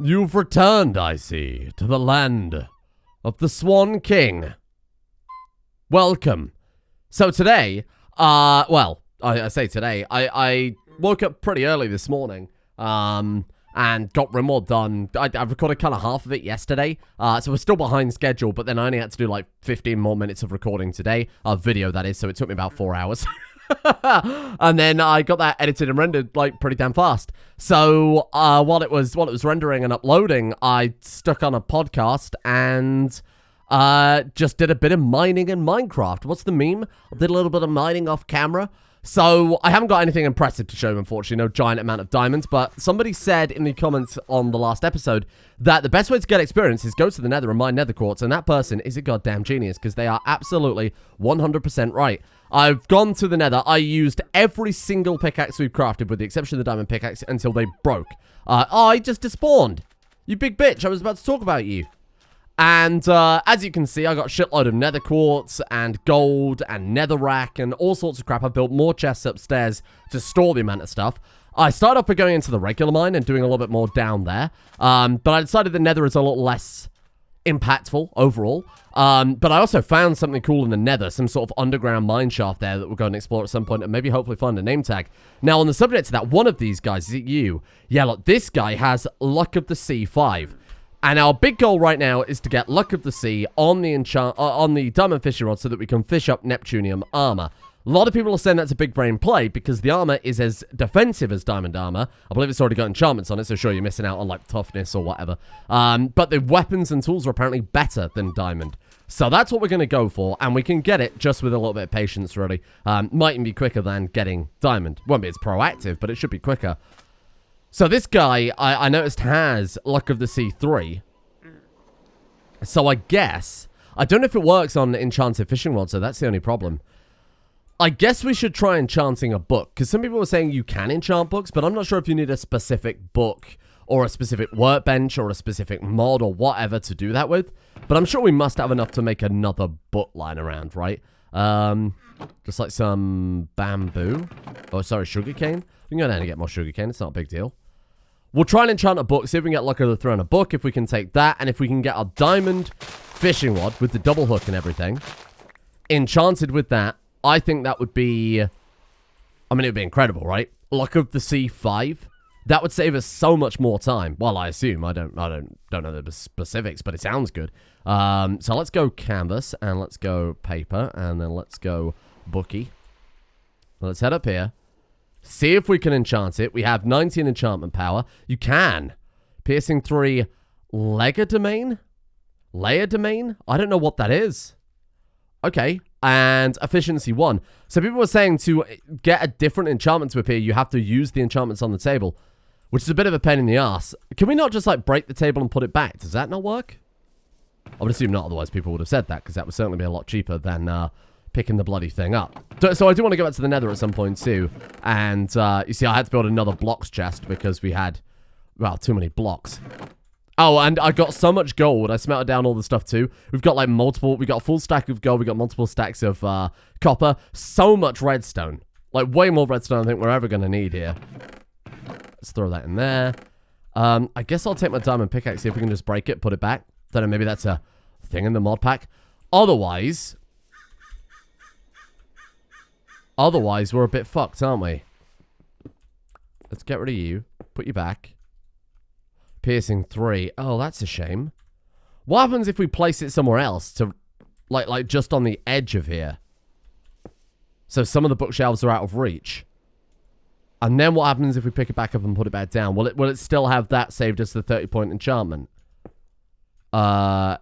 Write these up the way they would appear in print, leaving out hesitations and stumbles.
You've returned, I see, to the land of the Swan King. Welcome. So today, well, I say today, I woke up pretty early this morning, and got Rimworld done. I recorded kind of half of it yesterday, so we're still behind schedule, but then I only had to do like 15 more minutes of recording today, video that is, so it took me about 4 hours. And then I got that edited and rendered like pretty damn fast. So while it was rendering and uploading, I stuck on a podcast and just did a bit of mining in Minecraft. What's the meme? I did a little bit of mining off camera. So I haven't got anything impressive to show, unfortunately, no giant amount of diamonds, but somebody said in the comments on the last episode that the best way to get experience is go to the nether and mine nether quartz, and that person is a goddamn genius, because they are absolutely 100% right. I've gone to the nether. I used every single pickaxe we've crafted, with the exception of the diamond pickaxe, until they broke. I just despawned. You big bitch, I was about to talk about you. And as you can see, I got a shitload of nether quartz and gold and netherrack and all sorts of crap. I built more chests upstairs to store the amount of stuff. I started off by going into the regular mine and doing a little bit more down there. But I decided the nether is a little less impactful overall. But I also found something cool in the nether, some sort of underground mine shaft there that we'll go and explore at some point and maybe hopefully find a name tag. Now, on the subject of that, one of these guys, is it you? Yeah, look, this guy has Luck of the Sea 5. And our big goal right now is to get Luck of the Sea on the diamond fishing rod so that we can fish up Neptunium armor. A lot of people are saying that's a big brain play because the armor is as defensive as diamond armor. I believe it's already got enchantments on it, so sure, you're missing out on like toughness or whatever. But the weapons and tools are apparently better than diamond. So that's what we're going to go for, and we can get it just with a little bit of patience, really. Might even be quicker than getting diamond. Won't be as proactive, but it should be quicker. So this guy, I noticed, has Luck of the Sea 3. So I guess... I don't know if it works on enchanted fishing rod, so that's the only problem. I guess we should try enchanting a book, because some people are saying you can enchant books, but I'm not sure if you need a specific book, or a specific workbench, or a specific mod, or whatever to do that with. But I'm sure we must have enough to make another book lying around, right? Just like some bamboo. Oh, sorry, sugarcane. We can go down and get more sugarcane, it's not a big deal. We'll try and enchant a book, see if we can get Luck of the Three on a book, if we can take that, and if we can get our diamond fishing rod with the double hook and everything enchanted with that, I think that would be... I mean, it would be incredible, right? Luck of the Sea 5. That would save us so much more time. Well, I assume. I don't know the specifics, but it sounds good. So let's go canvas, and let's go paper, and then let's go bookie. Let's head up here. See if we can enchant it. We have 19 enchantment power. You can. Piercing 3, Lega domain? Layer domain? I don't know what that is. Okay. And efficiency 1. So people were saying to get a different enchantment to appear, you have to use the enchantments on the table, which is a bit of a pain in the ass. Can we not just like break the table and put it back? Does that not work? I would assume not, otherwise people would have said that, because that would certainly be a lot cheaper than picking the bloody thing up. So I do want to go back to the nether at some point too. And you see, I had to build another blocks chest because we had, well, too many blocks. Oh, and I got so much gold. I smelted down all the stuff too. We've got like multiple, we got a full stack of gold. We got multiple stacks of copper. So much redstone. Like way more redstone I think we're ever going to need here. Let's throw that in there. I guess I'll take my diamond pickaxe, see if we can just break it, put it back. Don't know, maybe that's a thing in the mod pack. Otherwise, we're a bit fucked, aren't we? Let's get rid of you. Put you back. Piercing 3. Oh, that's a shame. What happens if we place it somewhere else to, like just on the edge of here? So some of the bookshelves are out of reach. And then what happens if we pick it back up and put it back down? Will it still have that saved as the 30-point enchantment? Yeah.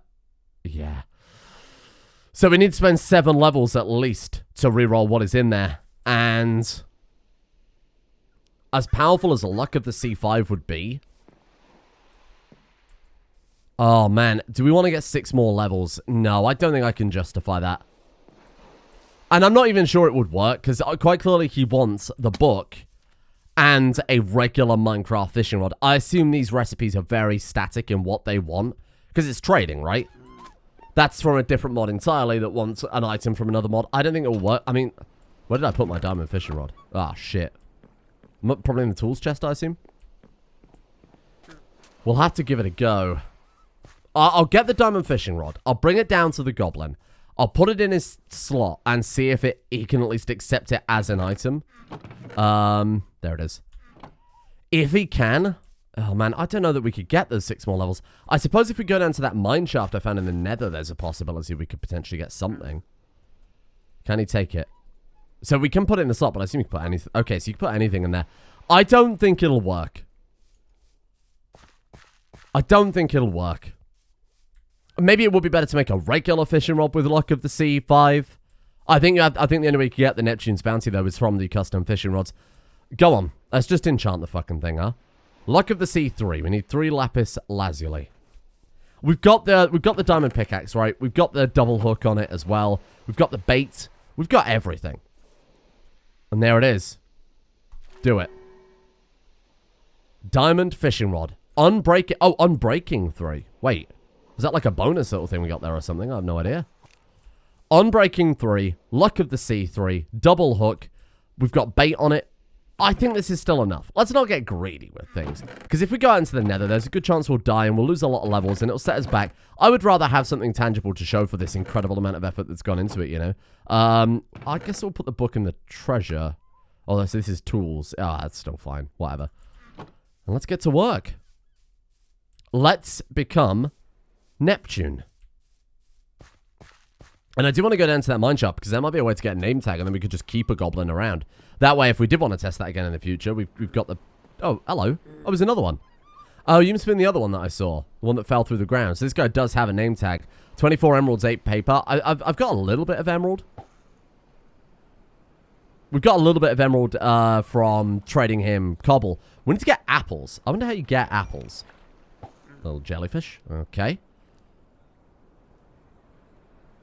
So we need to spend 7 levels at least to reroll what is in there. And as powerful as a Luck of the Sea 5 would be... Oh, man. Do we want to get 6 more levels? No, I don't think I can justify that. And I'm not even sure it would work, because quite clearly he wants the book and a regular Minecraft fishing rod. I assume these recipes are very static in what they want, because it's trading, right? That's from a different mod entirely that wants an item from another mod. I don't think it will work. I mean, where did I put my diamond fishing rod? Ah, shit. Probably in the tools chest, I assume. We'll have to give it a go. I'll get the diamond fishing rod. I'll bring it down to the goblin. I'll put it in his slot and see if he can at least accept it as an item. There it is. If he can... Oh, man, I don't know that we could get those 6 more levels. I suppose if we go down to that mine shaft I found in the nether, there's a possibility we could potentially get something. Can he take it? So we can put it in the slot, but I assume you can put anything... Okay, so you can put anything in there. I don't think it'll work. I don't think it'll work. Maybe it would be better to make a regular fishing rod with Luck of the Sea 5. I think the only way you can get the Neptune's Bounty, though, is from the custom fishing rods. Go on. Let's just enchant the fucking thing, huh? Luck of the Sea 3. We need 3 lapis lazuli. We've got the diamond pickaxe, right? We've got the double hook on it as well. We've got the bait. We've got everything. And there it is. Do it. Diamond fishing rod. Unbreaking. Oh, unbreaking 3. Wait. Is that like a bonus little thing we got there or something? I have no idea. Unbreaking 3. Luck of the Sea 3. Double hook. We've got bait on it. I think this is still enough. Let's not get greedy with things. Because if we go out into the nether, there's a good chance we'll die and we'll lose a lot of levels and it'll set us back. I would rather have something tangible to show for this incredible amount of effort that's gone into it, you know. I guess we'll put the book in the treasure. Oh, this is tools. Ah, that's still fine. Whatever. And let's get to work. Let's become Neptune. And I do want to go down to that mine shop because there might be a way to get a name tag and then we could just keep a goblin around. That way, if we did want to test that again in the future, we've got the... Oh, hello. Oh, there's another one. Oh, you must have been the other one that I saw. The one that fell through the ground. So this guy does have a name tag. 24 emeralds, 8 paper. I've got a little bit of emerald. We've got a little bit of emerald from trading him cobble. We need to get apples. I wonder how you get apples. Little jellyfish. Okay.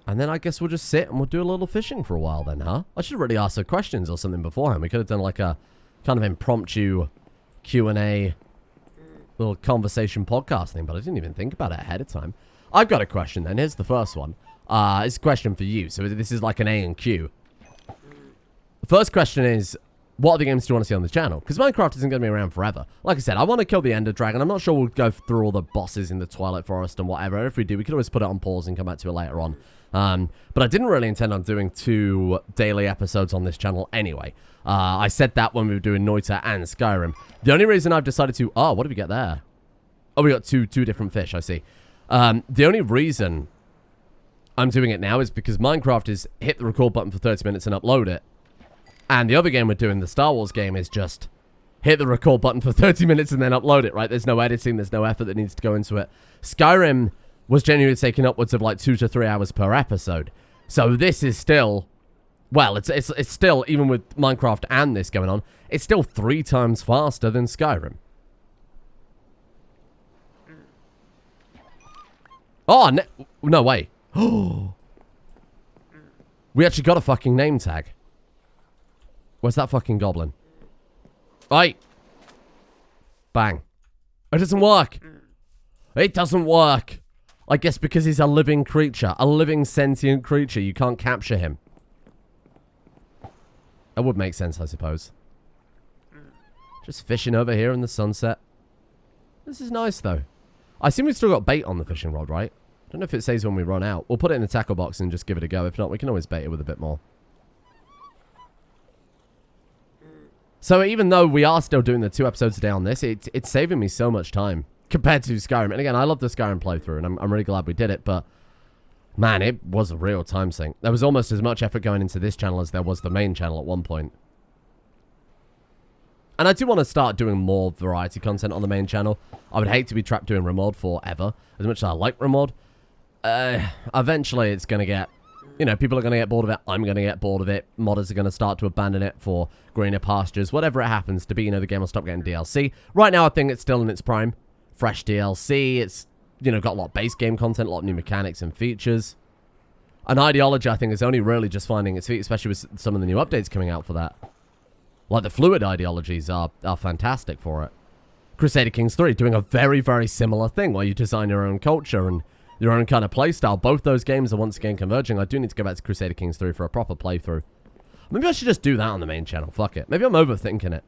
And then I guess we'll just sit and we'll do a little fishing for a while then, huh? I should have really asked her questions or something beforehand. We could have done like a kind of impromptu Q&A little conversation podcast thing, but I didn't even think about it ahead of time. I've got a question then. Here's the first one. It's a question for you. So this is like an A and Q. The first question is, what other games do you want to see on the channel? Because Minecraft isn't going to be around forever. Like I said, I want to kill the Ender Dragon. I'm not sure we'll go through all the bosses in the Twilight Forest and whatever. If we do, we could always put it on pause and come back to it later on. But I didn't really intend on doing 2 daily episodes on this channel anyway. I said that when we were doing Noita and Skyrim. The only reason I've decided to... Oh, what did we get there? Oh, we got two different fish, I see. The only reason I'm doing it now is because Minecraft is hit the record button for 30 minutes and upload it. And the other game we're doing, the Star Wars game, is just hit the record button for 30 minutes and then upload it, right? There's no editing, there's no effort that needs to go into it. Skyrim was genuinely taking upwards of like 2 to 3 hours per episode. So this is still, well, it's still, even with Minecraft and this going on, it's still 3 times faster than Skyrim. Oh, no way. We actually got a fucking name tag. Where's that fucking goblin? Right. Bang. It doesn't work. It doesn't work. I guess because he's a living creature. A living sentient creature. You can't capture him. That would make sense, I suppose. Just fishing over here in the sunset. This is nice, though. I assume we've still got bait on the fishing rod, right? I don't know if it says when we run out. We'll put it in the tackle box and just give it a go. If not, we can always bait it with a bit more. So even though we are still doing the 2 episodes a day on this, it's saving me so much time compared to Skyrim. And again, I love the Skyrim playthrough, and I'm really glad we did it. But, man, it was a real time sink. There was almost as much effort going into this channel as there was the main channel at one point. And I do want to start doing more variety content on the main channel. I would hate to be trapped doing Remod forever. As much as I like Remod, eventually it's going to get... You know, people are going to get bored of it. I'm going to get bored of it. Modders are going to start to abandon it for greener pastures. Whatever it happens to be, you know, the game will stop getting DLC. Right now, I think it's still in its prime. Fresh DLC. It's, you know, got a lot of base game content, a lot of new mechanics and features. And Ideology, I think, is only really just finding its feet, especially with some of the new updates coming out for that. Like, the fluid ideologies are fantastic for it. Crusader Kings 3 doing a very, very similar thing where you design your own culture and your own kind of playstyle. Both those games are once again converging. I do need to go back to Crusader Kings 3 for a proper playthrough. Maybe I should just do that on the main channel. Fuck it. Maybe I'm overthinking it.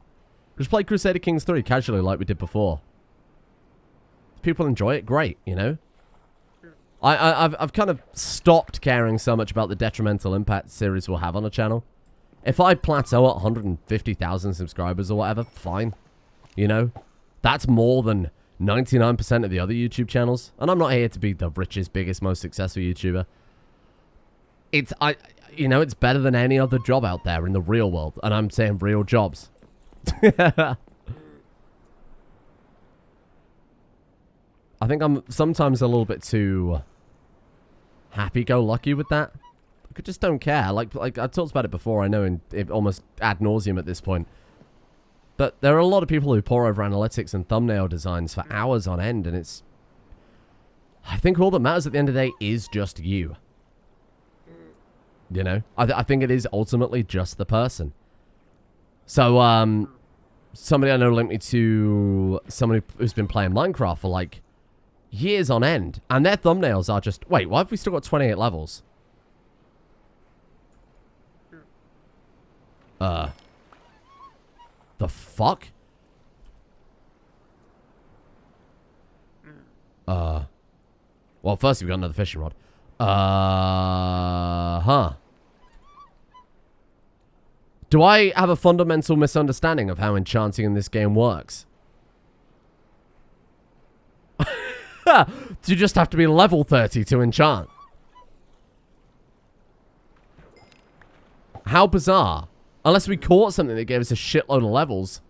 Just play Crusader Kings 3 casually like we did before. people enjoy it, great, you know? I've kind of stopped caring so much about the detrimental impact series will have on a channel. If I plateau at 150,000 subscribers or whatever, fine. You know? That's more than 99% of the other YouTube channels. And I'm not here to be the richest, biggest, most successful YouTuber. You know, it's better than any other job out there in the real world. And I'm saying real jobs. I think I'm sometimes a little bit too happy-go-lucky with that. I just don't care. Like I've talked about it before, I know, in almost ad nauseum at this point. But there are a lot of people who pore over analytics and thumbnail designs for hours on end, and it's... I think all that matters at the end of the day is just you. You know? I think it is ultimately just the person. So, somebody I know linked me to someone who's been playing Minecraft for, like, years on end. And their thumbnails are just... Wait, why have we still got 28 levels? The fuck? Well, first we've got another fishing rod. Huh. Do I have a fundamental misunderstanding of how enchanting in this game works? Do you just have to be level 30 to enchant? How bizarre. Unless we caught something that gave us a shitload of levels.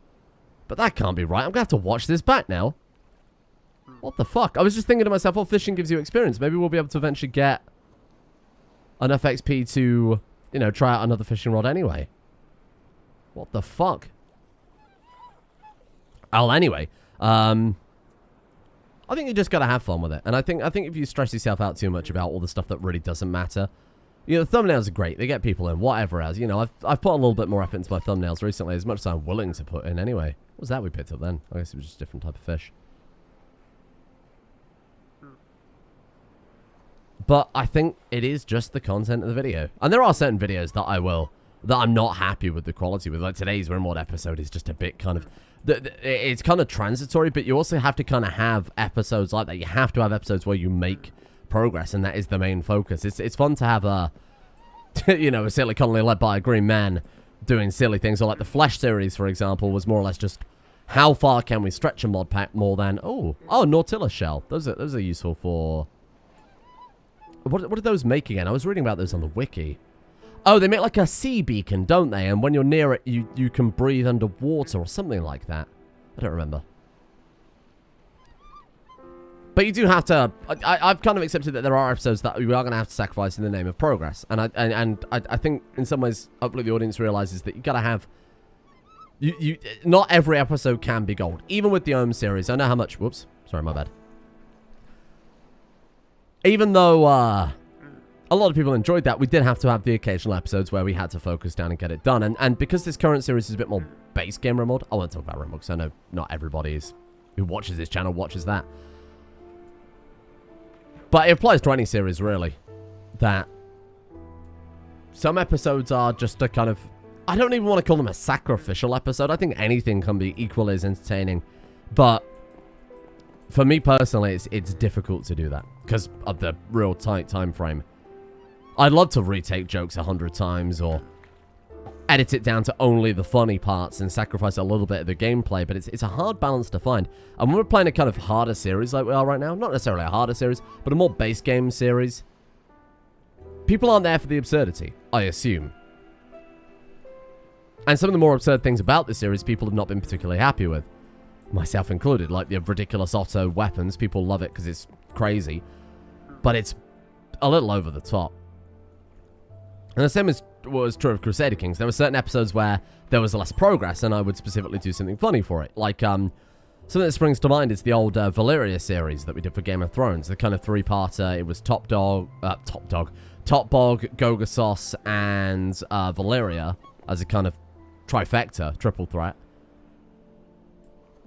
But that can't be right. I'm going to have to watch this back now. What the fuck? I was just thinking to myself, oh, fishing gives you experience. Maybe we'll be able to eventually get enough XP to, you know, try out another fishing rod anyway. What the fuck? Oh, anyway. I think you just got to have fun with it. And I think if you stress yourself out too much about all the stuff that really doesn't matter... You know, the thumbnails are great. They get people in, whatever else. You know, I've put a little bit more effort into my thumbnails recently, as much as I'm willing to put in anyway. What was that we picked up then? I guess it was just a different type of fish. But I think it is just the content of the video. And there are certain videos that I'm not happy with the quality with. Like today's Rimworld episode is just a bit kind of... It's kind of transitory, but you also have to kind of have episodes like that. You have to have episodes where you make... progress, and that is the main focus. It's fun to have a you know, a silly colony led by a green man doing silly things, or like the Flesh series, for example, was more or less just how far can we stretch a mod pack more than Nautilus shell. Those are useful for what are those make again? I was reading about those on the wiki. Oh, they make like a sea beacon, don't they? And when you're near it, you can breathe underwater or something like that. I don't remember. But you do have to... I've kind of accepted that there are episodes that we are going to have to sacrifice in the name of progress. And I think in some ways, hopefully the audience realizes that you got to have... Not every episode can be gold. Even with the Ohm series, I know how much... Whoops. Sorry, my bad. Even though a lot of people enjoyed that, we did have to have the occasional episodes where we had to focus down and get it done. And because this current series is a bit more base game Rimworld... I won't talk about Rimworld because I know not everybody who watches this channel watches that. But it applies to any series, really, that some episodes are just a kind of... I don't even want to call them a sacrificial episode. I think anything can be equally as entertaining. But for me personally, it's difficult to do that because of the real tight time frame. I'd love to retake jokes 100 times or edit it down to only the funny parts and sacrifice a little bit of the gameplay, but it's a hard balance to find. And when we're playing a kind of harder series like we are right now, not necessarily a harder series, but a more base game series, people aren't there for the absurdity, I assume. And some of the more absurd things about this series people have not been particularly happy with, myself included, like the ridiculous auto weapons. People love it because it's crazy, but it's a little over the top. And the same was true of Crusader Kings. There were certain episodes where there was less progress, and I would specifically do something funny for it. Like, something that springs to mind is the old Valyria series that we did for Game of Thrones. The kind of three-parter. It was Top Bog, Gogasos, and Valyria as a kind of trifecta, triple threat.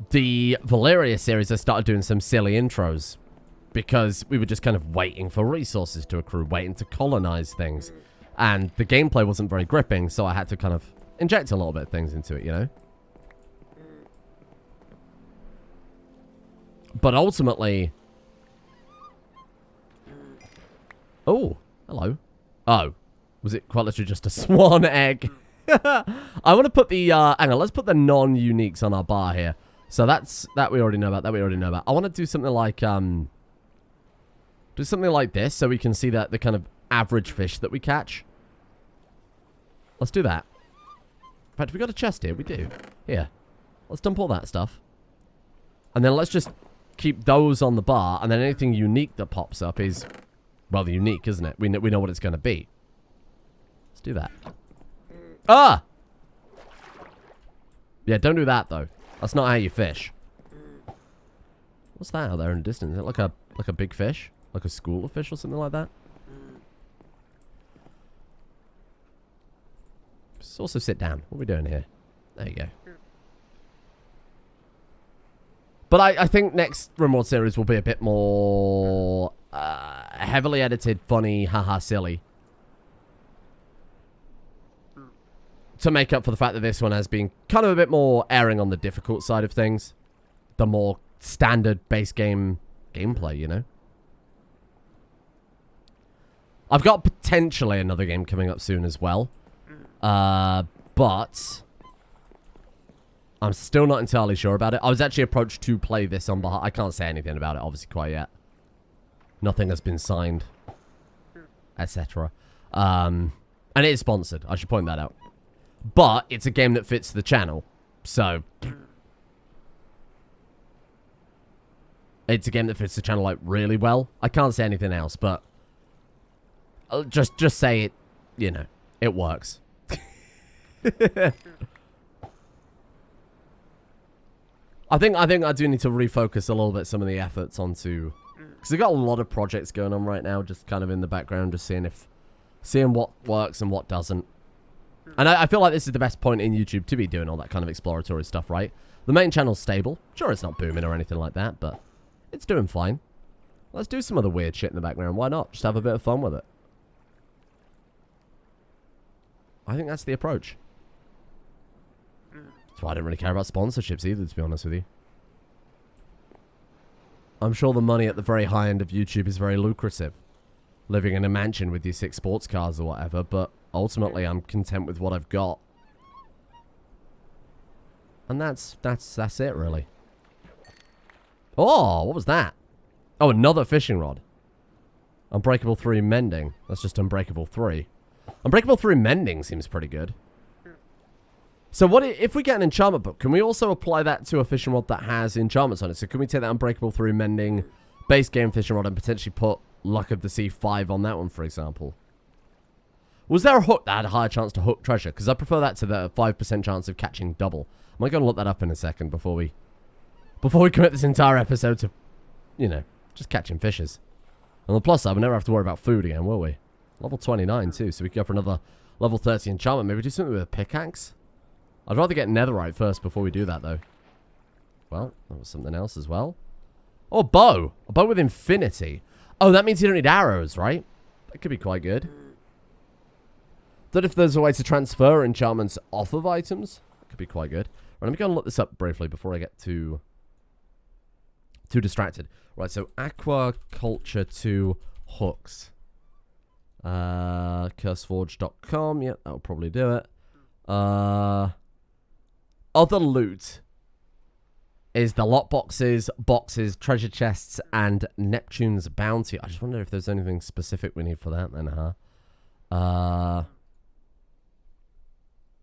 The Valyria series, I started doing some silly intros because we were just kind of waiting for resources to accrue, waiting to colonize things. And the gameplay wasn't very gripping, so I had to kind of inject a little bit of things into it, you know? But ultimately... Oh, hello. Oh, was it quite literally just a swan egg? I want to put the... hang on, let's put the non-uniques on our bar here. So that we already know about. I want to do something like... do something like this so we can see that the kind of average fish that we catch. Let's do that. In fact, we got a chest here. We do. Here. Let's dump all that stuff. And then let's just keep those on the bar. And then anything unique that pops up is rather unique, isn't it? We know what it's going to be. Let's do that. Ah! Yeah, don't do that, though. That's not how you fish. What's that out there in the distance? Is it like a big fish? Like a school of fish or something like that? Just also sit down. What are we doing here? There you go. But I think next Rimworld series will be a bit more heavily edited, funny, haha, silly. To make up for the fact that this one has been kind of a bit more erring on the difficult side of things. The more standard base game gameplay, you know? I've got potentially another game coming up soon as well. But I'm still not entirely sure about it. I was actually approached to play this on behalf... I can't say anything about it, obviously, quite yet. Nothing has been signed, etc. And it is sponsored. I should point that out. But it's a game that fits the channel. So it's a game that fits the channel, like, really well. I can't say anything else, but I'll just say it, you know, it works. I think I do need to refocus a little bit some of the efforts onto... Because I've got a lot of projects going on right now, just kind of in the background, just seeing what works and what doesn't. And I feel like this is the best point in YouTube to be doing all that kind of exploratory stuff, right? The main channel's stable. Sure, it's not booming or anything like that, but it's doing fine. Let's do some other weird shit in the background. Why not? Just have a bit of fun with it. I think that's the approach. That's why I don't really care about sponsorships either, to be honest with you. I'm sure the money at the very high end of YouTube is very lucrative. Living in a mansion with your 6 sports cars or whatever, but ultimately I'm content with what I've got. And that's it, really. Oh, what was that? Oh, another fishing rod. Unbreakable 3 mending. That's just Unbreakable 3. Unbreakable 3 mending seems pretty good. So what if we get an enchantment book, can we also apply that to a fishing rod that has enchantments on it? So can we take that Unbreakable 3 mending base game fishing rod and potentially put Luck of the Sea 5 on that one, for example? Was there a hook that had a higher chance to hook treasure? Because I prefer that to the 5% chance of catching double. I might go and look that up in a second before we commit this entire episode to, you know, just catching fishes. On the plus side, we'll never have to worry about food again, will we? Level 29 too, so we can go for another level 30 enchantment. Maybe do something with a pickaxe? I'd rather get netherite first before we do that, though. Well, that was something else as well. Oh, bow. A bow with infinity. Oh, that means you don't need arrows, right? That could be quite good. That if there's a way to transfer enchantments off of items, that could be quite good. Right, let me go and look this up briefly before I get too distracted. Right, so aquaculture 2 hooks. Curseforge.com. Yep, that'll probably do it. Other loot is the lot boxes, treasure chests, and Neptune's bounty. I just wonder if there's anything specific we need for that then, huh?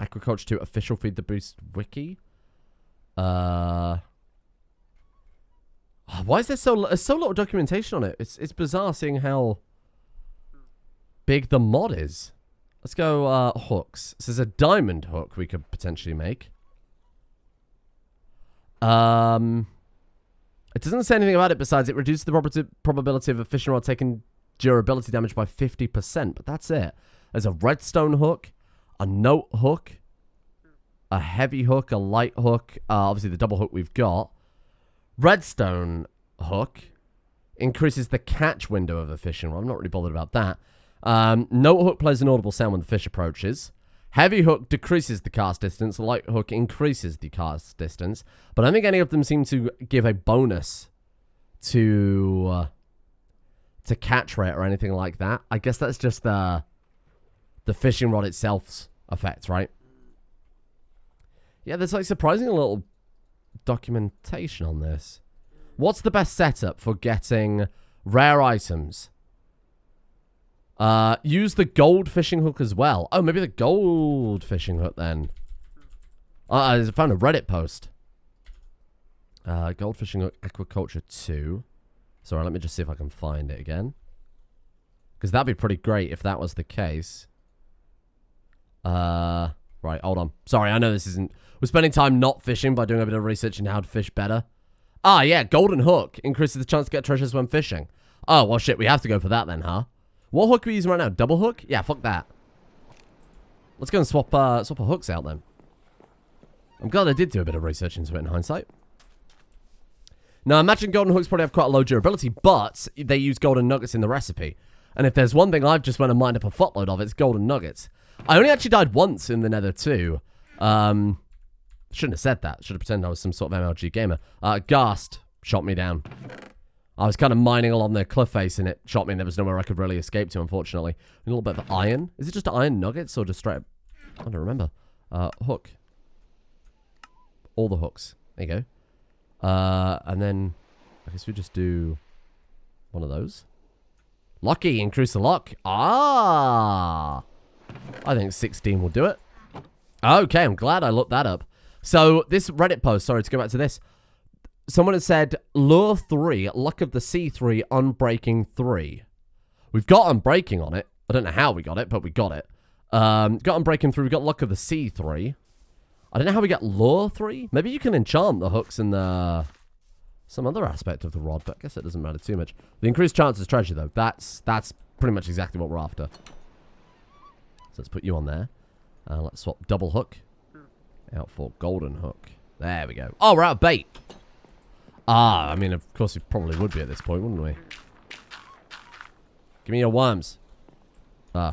Aquaculture 2 official feed the boost wiki. Why is there so little documentation on it? It's bizarre seeing how big the mod is. Let's go hooks. This is a diamond hook we could potentially make. It doesn't say anything about it besides it reduces the probability of a fishing rod taking durability damage by 50%, but that's it. There's a redstone hook, a note hook, a heavy hook, a light hook, obviously the double hook we've got. Redstone hook increases the catch window of a fishing rod. I'm not really bothered about that. Note hook plays an audible sound when the fish approaches. Heavy hook decreases the cast distance. Light hook increases the cast distance. But I don't think any of them seem to give a bonus to catch rate or anything like that. I guess that's just the fishing rod itself's effect, right? Yeah, there's like surprisingly little documentation on this. What's the best setup for getting rare items? Use the gold fishing hook as well. Oh, maybe the gold fishing hook then. I found a Reddit post. Gold fishing hook aquaculture 2. Sorry, let me just see if I can find it again. Because that'd be pretty great if that was the case. Right, hold on. Sorry, I know this isn't... We're spending time not fishing by doing a bit of research on how to fish better. Ah, yeah, golden hook increases the chance to get treasures when fishing. Oh, well, shit, we have to go for that then, huh? What hook are we using right now? Double hook? Yeah, fuck that. Let's go and swap our hooks out then. I'm glad I did do a bit of research into it in hindsight. Now, I imagine golden hooks probably have quite a low durability, but they use golden nuggets in the recipe. And if there's one thing I've just went and mined up a fuckload of, it's golden nuggets. I only actually died once in the nether too. Shouldn't have said that. Should have pretended I was some sort of MLG gamer. Ghast shot me down. I was kind of mining along the cliff face and it shot me and there was nowhere I could really escape to, unfortunately. A little bit of iron. Is it just iron nuggets or just straight up? I don't remember. Hook. All the hooks. There you go. And then I guess we just do one of those. Lucky, increase the luck. Ah! I think 16 will do it. Okay, I'm glad I looked that up. So, this Reddit post, sorry to go back to this. Someone had said, Lure 3, Luck of the Sea 3, Unbreaking 3. We've got Unbreaking on it. I don't know how we got it, but we got it. Got Unbreaking 3, we got Luck of the Sea 3. I don't know how we got Lure 3. Maybe you can enchant the hooks and the... some other aspect of the rod, but I guess it doesn't matter too much. The increased chance is treasure, though. That's pretty much exactly what we're after. So let's put you on there. Let's swap double hook out for golden hook. There we go. Oh, we're out of bait. Ah, I mean, of course we probably would be at this point, wouldn't we? Give me your worms. Can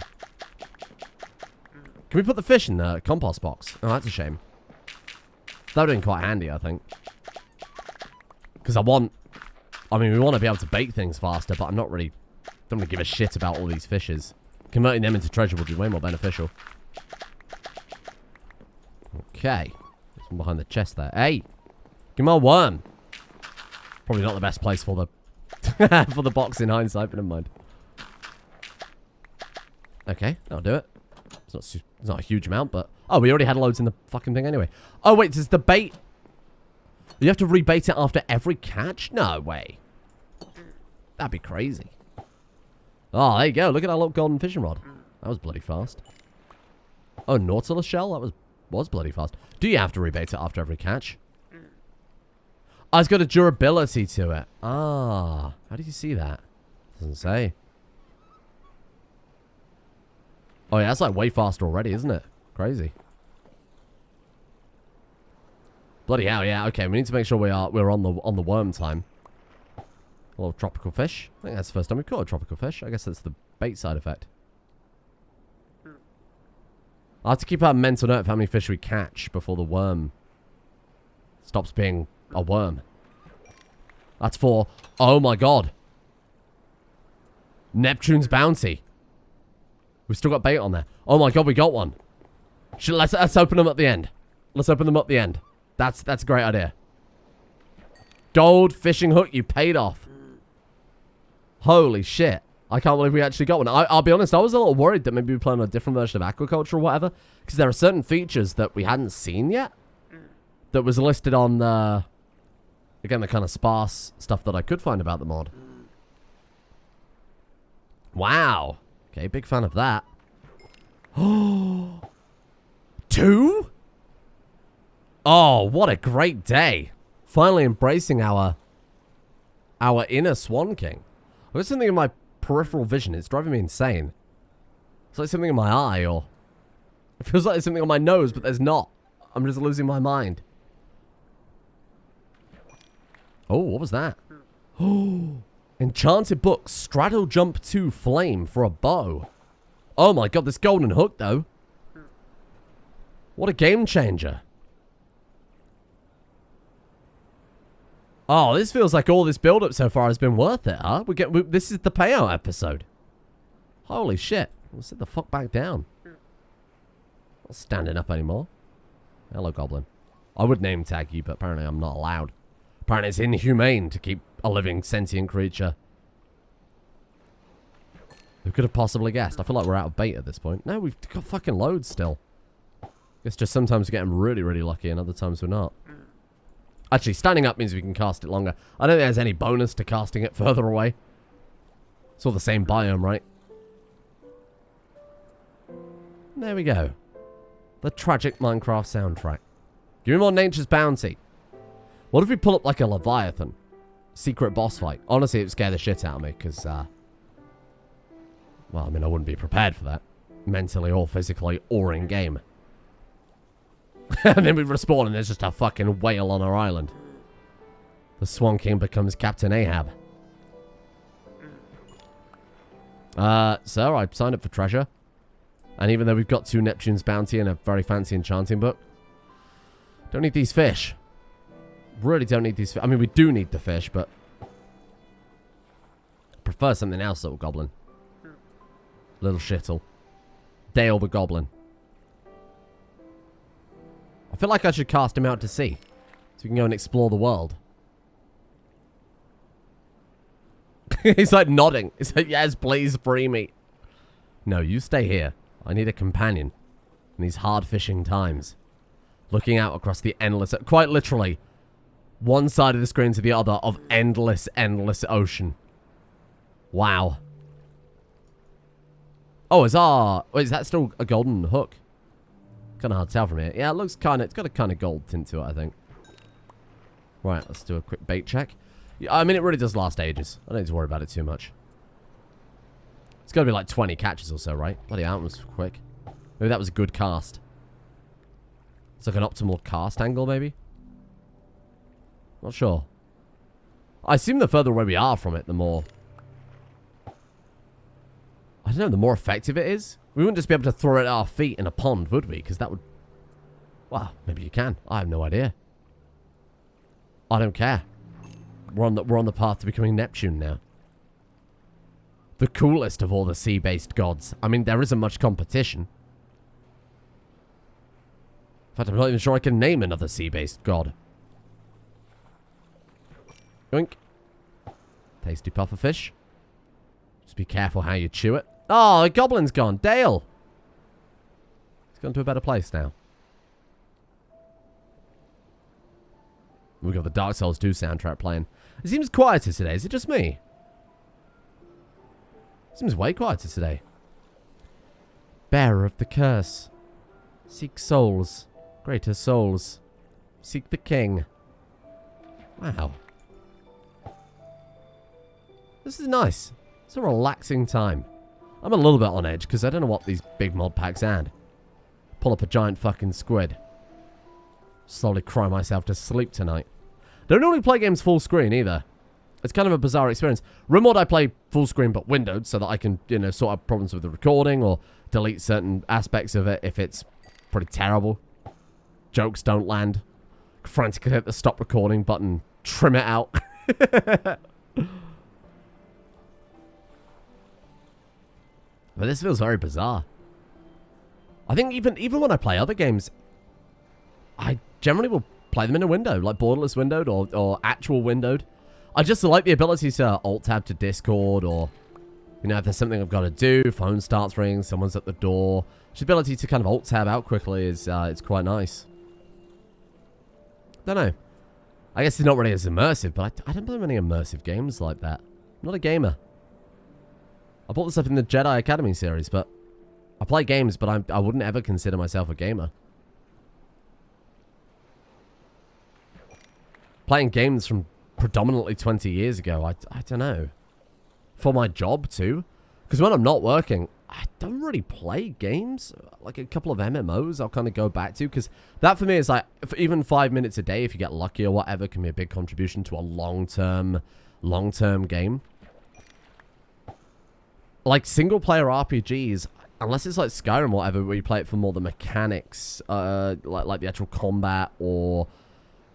we put the fish in the compost box? Oh, that's a shame. That would have been quite handy, I think. Because we want to be able to bake things faster, but I'm not really... don't really give a shit about all these fishes. Converting them into treasure would be way more beneficial. Okay. There's one behind the chest there. Hey! Give me a worm! Probably not the best place for the... for the box in hindsight, but never mind. Okay, that'll do it. It's not a huge amount, but... oh, we already had loads in the fucking thing anyway. Oh, wait, does the bait... you have to rebait it after every catch? No way. That'd be crazy. Oh, there you go. Look at our little golden fishing rod. That was bloody fast. Oh, Nautilus shell? That was bloody fast. Do you have to rebait it after every catch? Oh, it's got a durability to it. Ah, how did you see that? Doesn't say. Oh, yeah, that's like way faster already, isn't it? Crazy. Bloody hell, yeah. Okay, we need to make sure we're on the worm time. A little tropical fish. I think that's the first time we've caught a tropical fish. I guess that's the bait side effect. I'll have to keep a mental note of how many fish we catch before the worm stops being a worm. That's for... oh my god. Neptune's bounty. We've still got bait on there. Oh my god, we got one. Let's open them at the end. Let's open them up the end. That's a great idea. Gold fishing hook, you paid off. Holy shit. I can't believe we actually got one. I'll be honest, I was a little worried that maybe we were playing on a different version of aquaculture or whatever. Because there are certain features that we hadn't seen yet. That was listed on the... again, the kind of sparse stuff that I could find about the mod. Wow. Okay, big fan of that. Oh, 2? Oh, what a great day. Finally embracing our inner Swan King. I've got something in my peripheral vision. It's driving me insane. It's like something in my eye, or... it feels like there's something on my nose, but there's not. I'm just losing my mind. Oh, what was that? Oh, enchanted book. Straddle jump 2 flame for a bow. Oh my god, this golden hook, though. What a game changer. Oh, this feels like all this build-up so far has been worth it, huh? This is the payout episode. Holy shit. We'll sit the fuck back down. Not standing up anymore. Hello, goblin. I would name tag you, but apparently I'm not allowed. Apparently it's inhumane to keep a living sentient creature. Who could have possibly guessed? I feel like we're out of bait at this point. No, we've got fucking loads still. It's just sometimes we're getting really, really lucky and other times we're not. Actually, standing up means we can cast it longer. I don't think there's any bonus to casting it further away. It's all the same biome, right? There we go. The tragic Minecraft soundtrack. Give me more Nature's Bounty. What if we pull up like a Leviathan? Secret boss fight. Honestly, it would scare the shit out of me because, well, I mean, I wouldn't be prepared for that. Mentally or physically or in game. And then we respawn and there's just a fucking whale on our island. The Swan King becomes Captain Ahab. So I signed up for treasure. And even though we've got 2 Neptune's Bounty and a very fancy enchanting book, don't need these fish. Really don't need these fish. I mean, we do need the fish, but I prefer something else, little goblin. Little shittle. Dale the goblin. I feel like I should cast him out to sea, so we can go and explore the world. He's like nodding. He's like, yes, please free me. No, you stay here. I need a companion in these hard fishing times. Looking out across the endless, quite literally, one side of the screen to the other of endless, endless ocean. Wow. Oh, is that still a golden hook? Kind of hard to tell from here. Yeah, it looks kind of, it's got a kind of gold tint to it, I think. Right, let's do a quick bait check. Yeah, I mean, it really does last ages. I don't need to worry about it too much. It's got to be like 20 catches or so, right? Bloody hell, that was quick. Maybe that was a good cast. It's like an optimal cast angle, maybe? Not sure. I assume the further away we are from it, the more... I don't know, the more effective it is. We wouldn't just be able to throw it at our feet in a pond, would we? Because that would... Well, maybe you can. I have no idea. I don't care. We're on the path to becoming Neptune now. The coolest of all the sea-based gods. I mean, there isn't much competition. In fact, I'm not even sure I can name another sea-based god. Yoink. Tasty puffer fish. Just be careful how you chew it. Oh, the goblin's gone. Dale. He's gone to a better place now. We've got the Dark Souls 2 soundtrack playing. It seems quieter today. Is it just me? Seems way quieter today. Bearer of the curse. Seek souls. Greater souls. Seek the king. Wow. This is nice. It's a relaxing time. I'm a little bit on edge because I don't know what these big mod packs add. Pull up a giant fucking squid. Slowly cry myself to sleep tonight. Don't normally play games full screen either. It's kind of a bizarre experience. RimWorld I play full screen but windowed so that I can, you know, sort out problems with the recording or delete certain aspects of it if it's pretty terrible. Jokes don't land. Frantically hit the stop recording button. Trim it out. But this feels very bizarre. I think even when I play other games, I generally will play them in a window, like borderless windowed or actual windowed. I just like the ability to alt-tab to Discord or, you know, if there's something I've got to do, phone starts ringing, someone's at the door. Just the ability to kind of alt-tab out quickly is it's quite nice. Don't know. I guess it's not really as immersive, but I don't play many immersive games like that. I'm not a gamer. I bought this up in the Jedi Academy series, but I play games, but I wouldn't ever consider myself a gamer. Playing games from predominantly 20 years ago, I don't know. For my job, too. Because when I'm not working, I don't really play games. Like a couple of MMOs I'll kind of go back to. Because that for me is like, even 5 minutes a day, if you get lucky or whatever, can be a big contribution to a long-term game. Like single-player RPGs, unless it's like Skyrim or whatever, where you play it for more the mechanics, like the actual combat or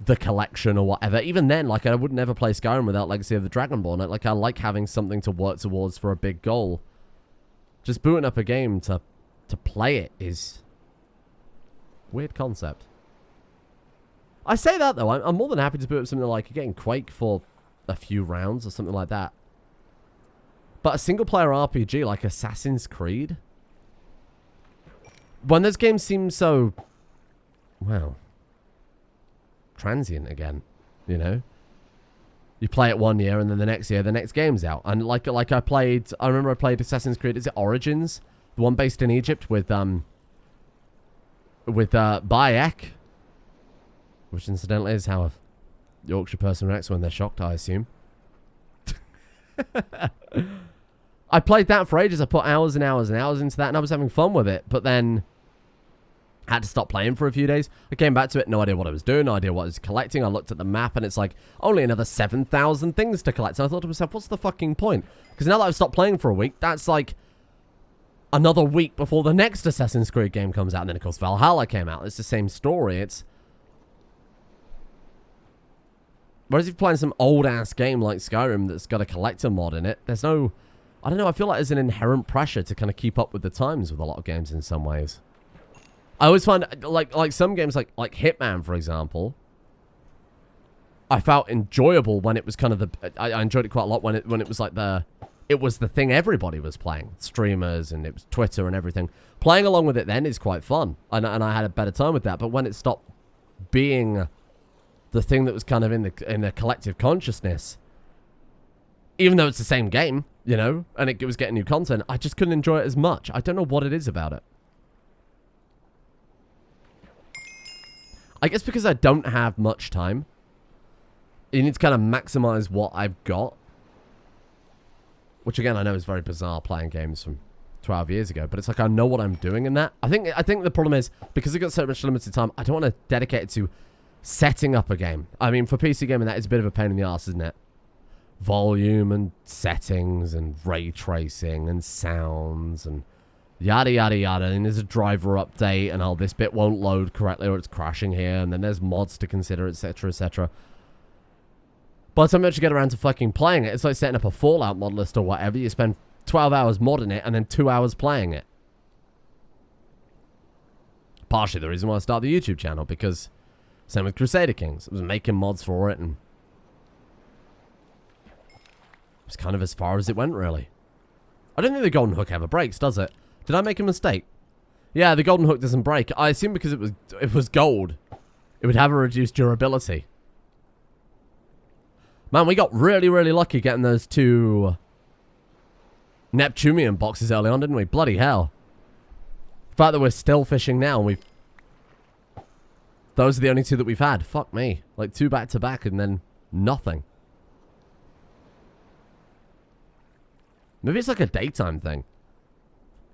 the collection or whatever. Even then, like, I would never play Skyrim without Legacy of the Dragonborn. Like, I like having something to work towards for a big goal. Just booting up a game to play it is weird concept. I say that, though. I'm more than happy to boot up something like getting Quake for a few rounds or something like that. But a single-player RPG like Assassin's Creed? When those games seem so, well, transient again, you know? You play it 1 year and then the next year, the next game's out. And like I remember I played Assassin's Creed, is it Origins? The one based in Egypt with Bayek. Which incidentally is how a Yorkshire person reacts when they're shocked, I assume. I played that for ages. I put hours and hours and hours into that and I was having fun with it. But then I had to stop playing for a few days. I came back to it, no idea what I was doing, no idea what I was collecting. I looked at the map and it's like, only another 7,000 things to collect. And I thought to myself, what's the fucking point? Because now that I've stopped playing for a week, that's like another week before the next Assassin's Creed game comes out. And then, of course, Valhalla came out. It's the same story. It's... Whereas if you're playing some old-ass game like Skyrim that's got a collector mod in it, there's no... I don't know, I feel like there's an inherent pressure to kind of keep up with the times with a lot of games in some ways. I always find, like some games, like Hitman, for example, I felt enjoyable when it was kind of the... I enjoyed it quite a lot when it was like the... It was the thing everybody was playing. Streamers and it was Twitter and everything. Playing along with it then is quite fun. And I had a better time with that. But when it stopped being the thing that was kind of in the collective consciousness, even though it's the same game, you know, and it was getting new content, I just couldn't enjoy it as much. I don't know what it is about it. I guess because I don't have much time. You need to kind of maximize what I've got. Which, again, I know is very bizarre playing games from 12 years ago. But it's like I know what I'm doing in that. I think the problem is, because I've got so much limited time, I don't want to dedicate it to setting up a game. I mean, for PC gaming, that is a bit of a pain in the arse, isn't it? Volume and settings and ray tracing and sounds and yada, yada, yada. And there's a driver update and, oh, this bit won't load correctly or it's crashing here. And then there's mods to consider, etc., etc. By the time you actually get around to fucking playing it, it's like setting up a Fallout mod list or whatever. You spend 12 hours modding it and then 2 hours playing it. Partially the reason why I started the YouTube channel, because same with Crusader Kings. I was making mods for it and it was kind of as far as it went, really. I don't think the golden hook ever breaks, does it? Did I make a mistake? Yeah, the golden hook doesn't break. I assume because it was gold, it would have a reduced durability. Man, we got really, really lucky getting those 2 Neptunian boxes early on, didn't we? Bloody hell. The fact that we're still fishing now, and those are the only 2 that we've had. Fuck me. Like 2 back to back and then nothing. Maybe it's like a daytime thing.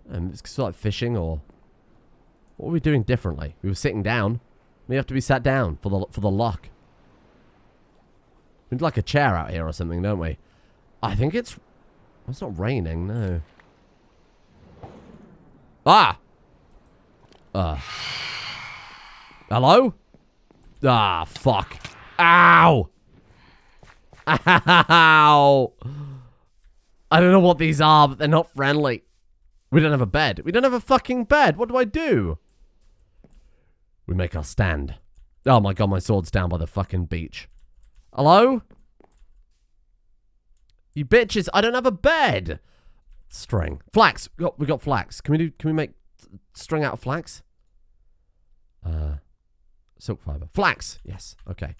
And it's sort of like fishing, or... What were we doing differently? We were sitting down. We have to be sat down for the luck. We need like a chair out here or something, don't we? I think it's not raining, no. Ah! Hello? Ah, fuck. Ow! Ow! I don't know what these are, but they're not friendly. We don't have a bed. We don't have a fucking bed. What do I do? We make our stand. Oh my god, my sword's down by the fucking beach. Hello? You bitches, I don't have a bed. String. Flax. We got flax. Can we make string out of flax? Silk fiber. Flax. Yes. Okay.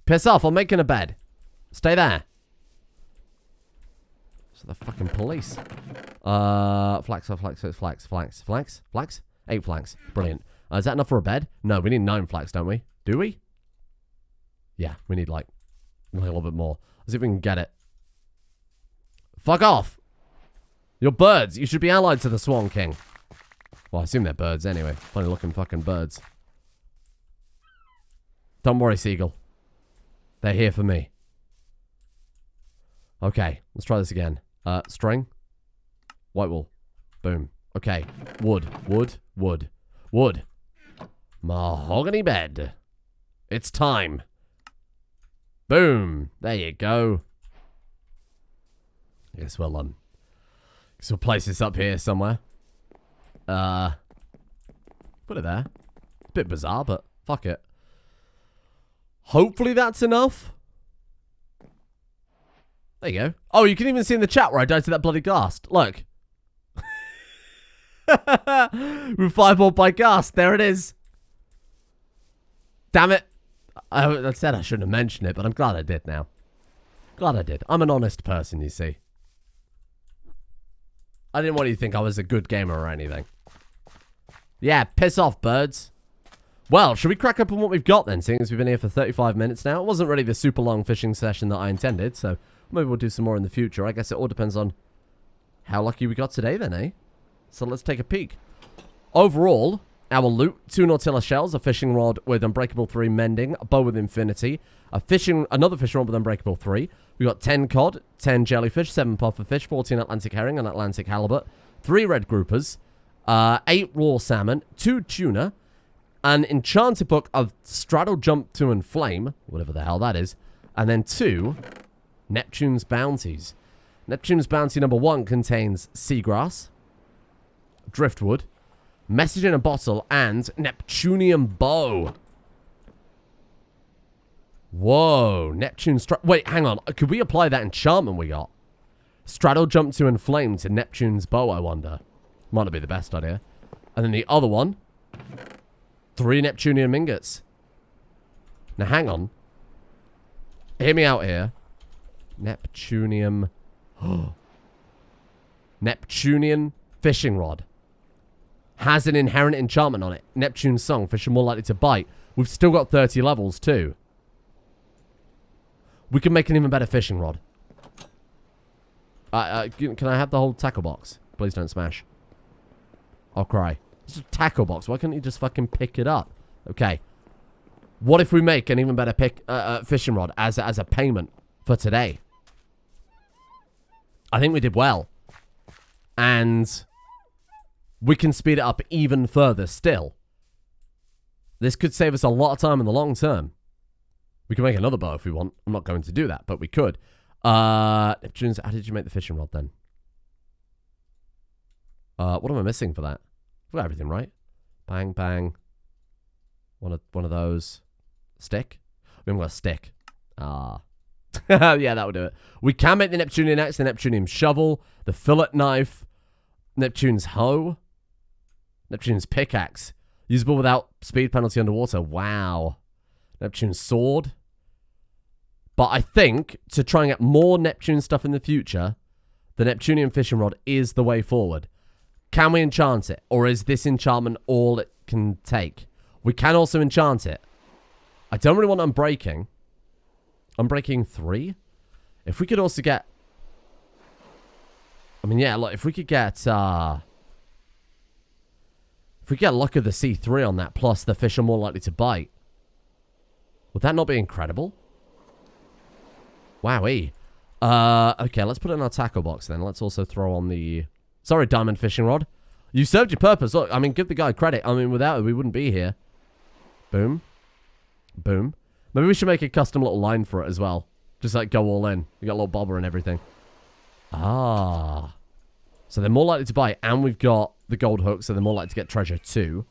Piss off. I'm making a bed. Stay there. So the fucking police. Flax. 8 flax. Brilliant. Is that enough for a bed? No, we need 9 flax, don't we? Do we? Yeah, we need like a little bit more. Let's see if we can get it. Fuck off. You're birds. You should be allied to the Swan King. Well, I assume they're birds anyway. Funny looking fucking birds. Don't worry, Seagull. They're here for me. Okay, let's try this again. String. White wool. Boom. Okay. Wood. Mahogany bed. It's time. Boom. There you go. I guess we'll place this up here somewhere. Put it there. A bit bizarre, but fuck it. Hopefully that's enough. There you go. Oh, you can even see in the chat where I died to that bloody ghast. Look. With 5 more by ghast. There it is. Damn it. I said I shouldn't have mentioned it, but I'm glad I did now. Glad I did. I'm an honest person, you see. I didn't want you to think I was a good gamer or anything. Yeah, piss off, birds. Well, should we crack up on what we've got then, seeing as we've been here for 35 minutes now? It wasn't really the super long fishing session that I intended, so maybe we'll do some more in the future. I guess it all depends on how lucky we got today then, eh? So let's take a peek. Overall, our loot: 2 Nautilla shells, a fishing rod with Unbreakable 3 mending, a bow with infinity, another fishing rod with Unbreakable 3. We got 10 cod, 10 jellyfish, 7 pufferfish, 14 Atlantic herring and Atlantic halibut, 3 red groupers, 8 raw salmon, 2 tuna, an enchanted book of Straddle, Jump to, and Flame, whatever the hell that is, and then 2 Neptune's Bounties. Neptune's Bounty number 1 contains seagrass, driftwood, message in a bottle, and Neptunian bow. Whoa, wait, hang on. Could we apply that enchantment we got? Straddle, Jump to, and Flame to Neptune's bow, I wonder. Might not be the best idea. And then the other one, 3 Neptunian ingots. Now, hang on. Hear me out here. Neptunian fishing rod. Has an inherent enchantment on it. Neptune's song, fish are more likely to bite. We've still got 30 levels, too. We can make an even better fishing rod. Can I have the whole tackle box? Please don't smash. I'll cry. It's a tackle box. Why can't you just fucking pick it up? Okay. What if we make an even better fishing rod as a payment for today? I think we did well. And we can speed it up even further still. This could save us a lot of time in the long term. We can make another bow if we want. I'm not going to do that, but we could. Neptune's, how did you make the fishing rod then? What am I missing for that? I've got everything right. Bang, bang. One of those. Stick? We haven't got a stick. Yeah, that would do it. We can make the Neptunian axe, the Neptunian shovel, the fillet knife, Neptune's hoe, Neptune's pickaxe. Usable without speed penalty underwater. Wow. Neptune's sword. But I think to try and get more Neptune stuff in the future, the Neptunian fishing rod is the way forward. Can we enchant it? Or is this enchantment all it can take? We can also enchant it. I don't really want Unbreaking. Unbreaking 3? If we could also get... I mean, yeah, look, if we could get... If we get Luck of the Sea 3 on that, plus the fish are more likely to bite, would that not be incredible? Wowee. Okay, let's put it in our tackle box then. Let's also throw on the... Sorry, diamond fishing rod. You served your purpose. Look, I mean, give the guy credit. I mean, without it, we wouldn't be here. Boom. Boom. Maybe we should make a custom little line for it as well. Just like go all in. We got a little bobber and everything. Ah. So they're more likely to bite, and we've got the gold hook, so they're more likely to get treasure too.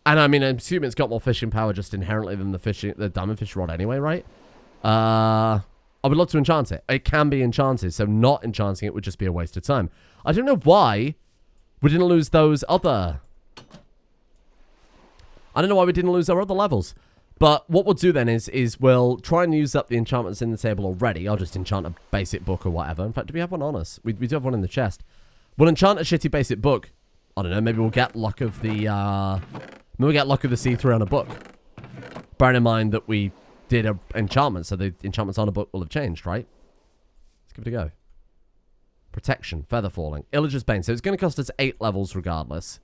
And I mean, I'm assuming it's got more fishing power just inherently than the diamond fish rod anyway, right? I would love to enchant it. It can be enchanted, so not enchanting it would just be a waste of time. I don't know why we didn't lose those other... I don't know why we didn't lose our other levels. But what we'll do then is we'll try and use up the enchantments in the table already. I'll just enchant a basic book or whatever. In fact, do we have one on us? We do have one in the chest. We'll enchant a shitty basic book. I don't know, maybe we'll get luck of the... maybe we'll get luck of the C3 on a book. Bearing in mind that we did an enchantment, so the enchantments on a book will have changed, right? Let's give it a go. Protection, feather falling, Illager's Bane. So it's going to cost us 8 levels regardless.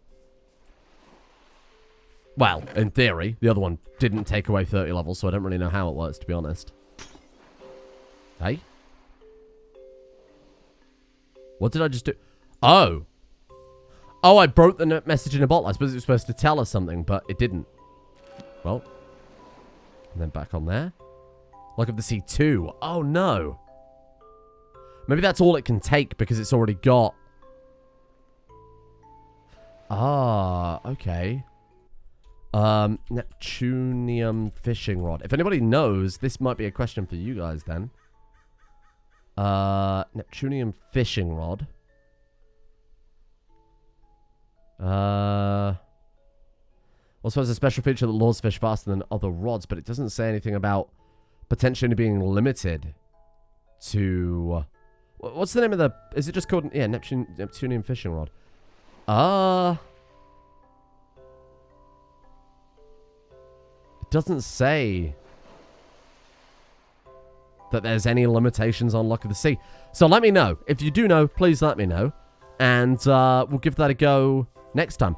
Well, in theory, the other one didn't take away 30 levels, so I don't really know how it works, to be honest. Hey? What did I just do? Oh. Oh, I broke the message in a bottle. I suppose it was supposed to tell us something, but it didn't. Well. And then back on there. Luck of the Sea 2. Oh, no. Maybe that's all it can take because it's already got... Ah, okay. Neptunium fishing rod. If anybody knows, this might be a question for you guys then. Neptunium fishing rod. Also has a special feature that lures fish faster than other rods, but it doesn't say anything about potentially being limited to... What's the name of the... Is it just called... Yeah, Neptunium fishing rod. It doesn't say that there's any limitations on Luck of the Sea. So let me know. If you do know, please let me know. And we'll give that a go next time.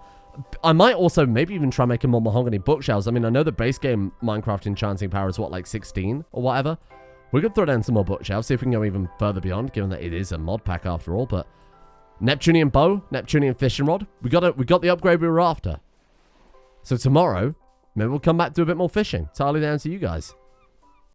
I might also maybe even try making more mahogany bookshelves. I mean, I know the base game Minecraft enchanting power is what, like 16 or whatever. We could throw down some more bookshelves, see if we can go even further beyond, given that it is a mod pack after all. But Neptunium bow, Neptunium fishing rod. We got the upgrade we were after. So tomorrow, maybe we'll come back to a bit more fishing. Entirely down to you guys.